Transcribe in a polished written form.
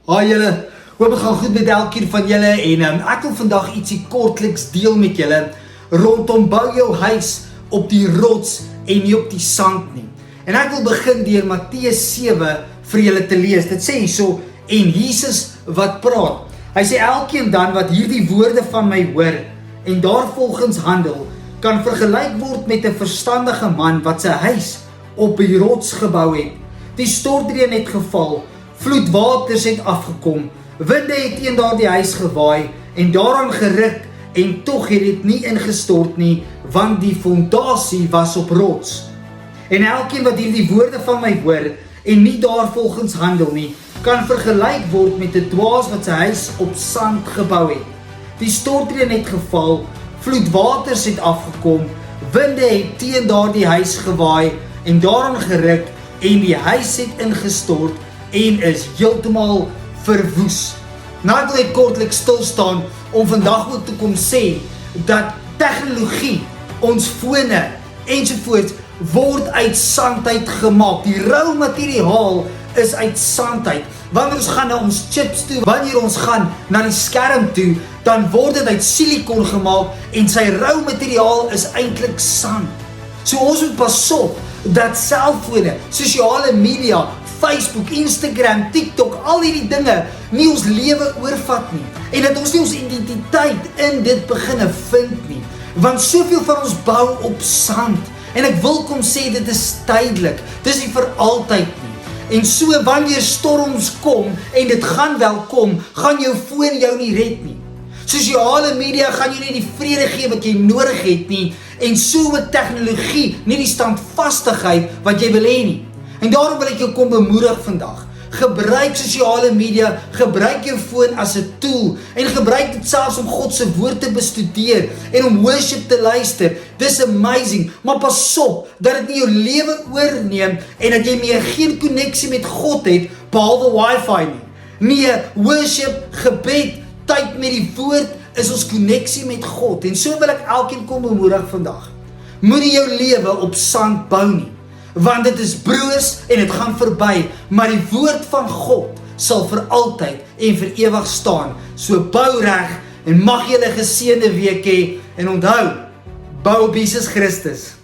Haai julle, hoop het gaan goed met elkeen van julle en ek wil vandag ietsie kortliks deel met julle rondom bou jou huis op die rots en nie op die sand nie. En ek wil begin deur Matteus 7 vir julle te lees. Dit sê hierso, en Jesus wat praat. Hy sê elkeen dan wat hierdie woorde van my hoor en daarvolgens handel, kan vergelyk word met 'n verstandige man wat sy huis op die rots gebou het. Die stortreën het geval, vloedwaters het afgekom, winde het teen daardie huis gewaai en daaraan geruk en tog het dit nie ingestort nie, want die fondasie was op rots. En elkeen wat hierdie woorde van my hoor en nie daarvolgens handel nie, kan vergelyk word met 'n dwaas wat sy huis op sand gebou het. Die stortreën het geval, vloedwaters het afgekom, winde het teen daardie huis gewaai en daaraan geruk en die huis het ingestort en is heeltemal verwoes. Nou ek wil net kortliks stil staan om vandag ook te kom sê dat tegnologie, ons fone ensovoorts word uit sand uit gemaak. Die rou materiaal is uit sand uit. Wanneer ons gaan na ons chips toe, wanneer ons gaan na die skerm toe, dan word dit uit silikon gemaak en sy rou materiaal is eintlik sand. So ons moet pas op dat selfone, sosiale media, Facebook, Instagram, TikTok, al hierdie dinge nie ons lewe oorvat nie. En dat ons nie ons identiteit in dit beginne vind nie. Want soveel van ons bou op sand. En ek wil kom sê dit is tydelik. Dis nie vir altyd nie. En so wanneer storms kom, en dit gaan wel kom, gaan jou foon jou nie red nie. Sosiale media gaan jou nie die vrede gee wat jy nodig het nie. En so met tegnologie nie die standvastigheid wat jy wil hê nie. En daarom wil ek jou kom bemoedig vandag. Gebruik sosiale media, gebruik jou foon as 'n tool en gebruik dit selfs om God se woord te bestudeer en om worship te luister. Dis amazing, maar pas op dat dit nie jou lewe oorneem en dat jy meer geen koneksie met God het behalwe wifi nie. Nee, worship, gebed, tyd met die woord is ons koneksie met God. En so wil ek elkeen kom bemoedig vandag. Moenie jou lewe op sand bou nie. Want dit is broos en dit gaan verby, maar die woord van God sal vir altyd en vir ewig staan. So bou reg en mag jy 'n geseënde week hê en onthou, bou op Jesus Christus.